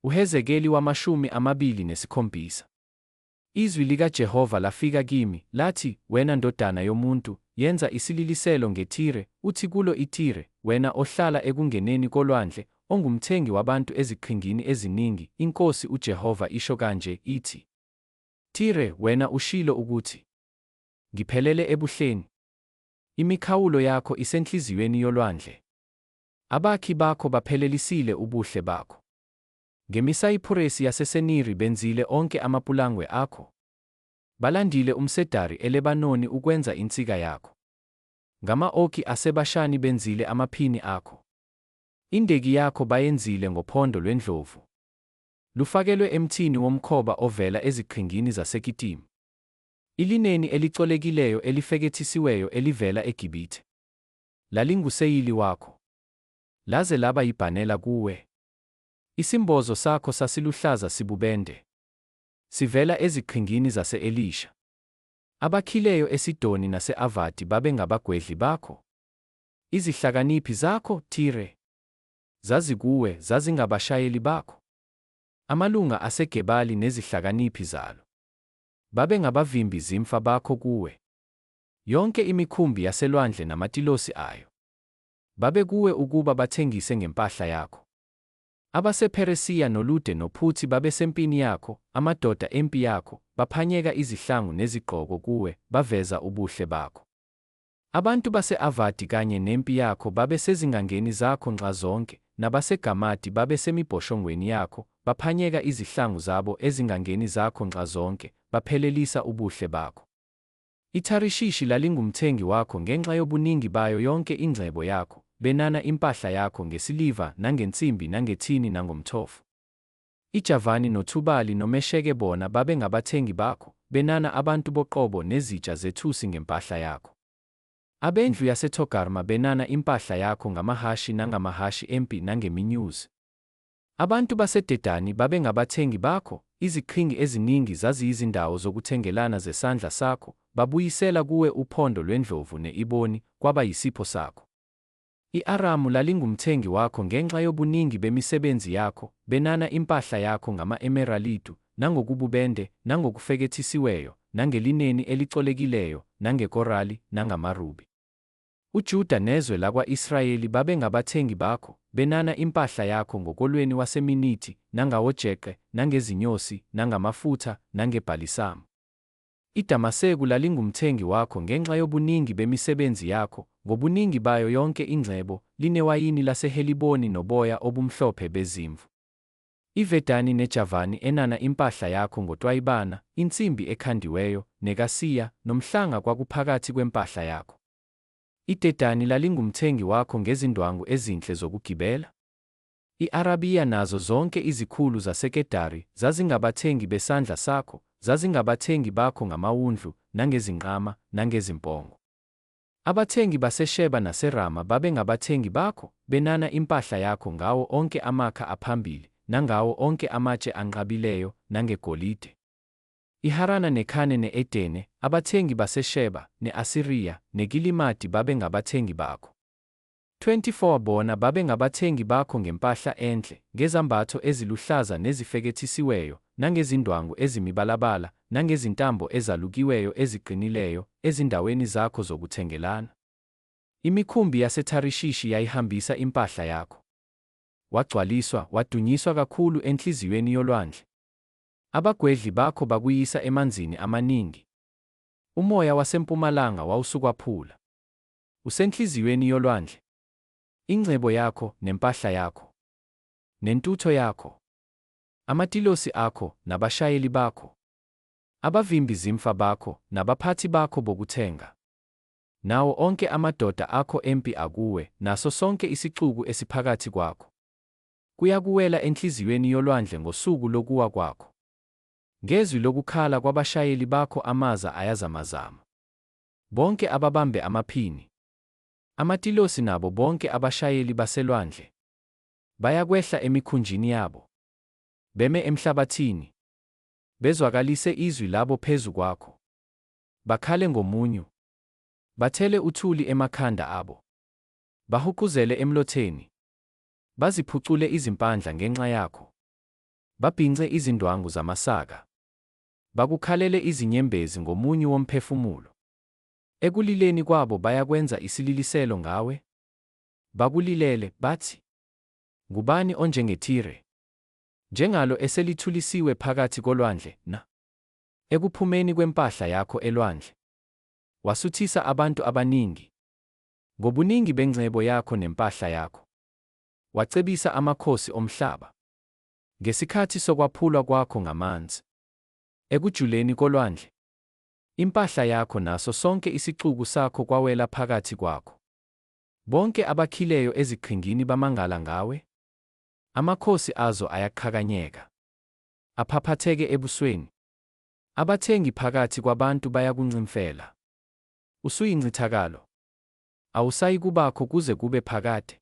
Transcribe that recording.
uHezekeli 27. Izwi likaJehova lafika kimi, lathi, wena ndodana yomuntu, yenza isililiselo ngeThire, uthi kulo iThire, wena ohlala ekungeneni kolwandle, ongumthengi wabantu eziqhingini eziningi, iNkosi uJehova isho kanje, ithi: Thire, wena ushilo ukuthi, ngiphelele ebuhleni. Imikhawulo yakho isenhliziyweni yolwandle. Abakhi bakho baphelelisile ubuhle bakho. NgeMisayiphuresi yaseSeniri benzile onke amapulangwe akho. Balandile umsedari eLebanoni ukwenza insika yakho. Ngama-okhi aseBashani benzile amaphini akho. Indeki yakho bayenzile ngophondo lwendlovu. Lufakelwe emthini womkhoba ovela eziqhingini zaseKitimu. Ilineni elicolekileyo elifekethisiweyo elivela eGibhithe. Lalinguseyili wakho. Laze laba yibhanela kuwe. Isimbozo sakho sasiluhlaza sibubende. Sivela eziqhingini zase-Elisha. Abakhileyo eSidoni nase-Avadi babengabagwedli bakho. Izihlakaniphi zakho, Thire, zazikuwe, zazingabashayeli bakho. Amalunga aseGebali nezihlakaniphi zalo babengabavimbi zimfa bakho kuwe. Yonke imikhumbi yaselwandle namatilosi ayo babekuwe ukuba bathengise ngempahla yakho. AbasePheresiya noLude noPhuthi babesempini yakho, amadoda empi yakho, baphanyeka izihlangu nezigqoko kuwe, baveza ubuhle bakho. Abantu base-Avadi kanye nempi yakho babesezingangeni zakho nxa zonke, nabaseGamadi babesemibhoshongweni yakho, baphanyeka izihlangu zabo ezingangeni zakho nxa zonke, baphelelisa ubuhle bakho. ITharishishi lalingumthengi wakho ngenxa yobuningi bayo yonke ingcebo yakho, benana impahla yakho ngesiliva nangensimbi nangethini nangomthofu. IJavani noThubali noMesheke bona babengabathengi bakho, benana abantu boqobo nezitsha zethusi ngempahla yakho. Abendlu yaseThogarma benana impahla yakho ngamahashi nangamahashi empi nangeminyuzi. Abantu baseDedani babengabathengi bakho, iziqhingi eziningi zaziyizindawo zokuthengelana zesandla sakho, babuyisela kuwe uphondo lwendlovu ne-iboni, kwaba yisipho sakho. I-Aramu lalingumthengi wakho ngenxa yobuningi bemisebenzi yakho, benana impahla yakho ngama-emeralidu, nangokububende, nangokufekethisiweyo, nangelineni elicolekileyo, nangekorali, nangamarubi. UJuda nezwe lakwa-Israyeli babengabathengi bakho, benana impahla yakho ngokolweni waseMinithi, nangawojeqe, nangezinyosi, nangamafutha, nangebhalisamu. IDamaseko lalingumthengi wakho ngenxa yobuningi bemisebenzi yakho, ngobuningi bayo yonke ingcebo, linewayini laseHeliboni noboya obumhlophe bezimvu. IVedani neJavani enana impahla yakho ngotwayibana, insimbi ekhandiweyo, nekasiya, nomhlanga kwakuphakathi kwempahla yakho. IDedani lalingumthengi wakho ngezindwangu ezinhle zokugibela. I-Arabiya nazo zonke izikhulu zaseKedari zazingabathengi besandla sakho, zazingabathengi bakho ngamawundlu, nangezinqama, nangezimpongo. Abathengi baseSheba naseRama babengabathengi bakho, benana impahla yakho ngawo onke amakha aphambili, nangawo onke amatshe anqabileyo, nangegolide. IHarana neKhane ne-Edene, abathengi baseSheba, ne-Asiriya, neKilimadi babengabathengi bakho. 24 bona babengabathengi bakho ngempahla enhle, ngezambatho eziluhlaza nezifekethisiweyo, nangezindwangu ezimibalabala, nangezintambo ezalukiweyo eziqinileyo, ezindaweni zakho zokuthengelana. Imikhumbi yaseTharishishi yayihambisa impahla yakho. Wagcwaliswa, wadunyiswa kakhulu enhliziyweni yolwandle. Abagwedli bakho bakuyisa emanzini amaningi. Umoya wasempumalanga wawusukwaphula. Usenhliziyweni yolwandle. Ingcebo yakho nempahla yakho, nentutho yakho, amatilosi akho nabashayeli bakho, abavimbi zimfa bakho nabaphathi bakho bokuthenga. Nawo onke amadoda akho empi akuwe, naso sonke isixuku esiphakathi kwakho. Kuyakuwela enhliziyweni yolwandle ngosuku lokuwa kwakho. Ngezwi lokukhala kwabashayeli bakho amaza ayazamazama. Bonke ababambe amaphini, amatilosi nabo bonke abashayeli baselwandle bayakwehla emikhunjini yabo, beme emhlabathini, bezwakalise izwi labo phezu kwakho. Bakhale ngomunyu, bathele uthuli emakhanda abo, bahukuzele emlotheni, baziphucule izimpandla ngenxa yakho. Babhince izindwangu zamasaka. Bakukhalele izinyembezi ngomunyu womphefumulo. Ekulileni kwabo bayakwenza isililiselo ngawe. Bakulilele, bathi, ngubani onjengeThire? Njengalo eselithulisiwe phakathi kolwandle, na? Ekuphumeni kwempahla yakho elwandle. Wasuthisa abantu abaningi. Ngobuningi bengcebo yakho nempahla yakho. Wacebisa amakhosi omhlaba. Ngesikhathi sokwaphulwa kwakho ngamanzi. Ekujuleni kolwandle. Impahla yakho naso sonke isixuku sakho kwawela phakathi kwakho. Bonke abakhileyo eziqhingini bamangala ngawe. Amakhosi azo ayaqhakanyeka. Aphaphatheke ebusweni. Abathengi phakathi kwabantu bayakuncimfela. Usuyincithakalo. Awusayi kubakho kuze kube phakade.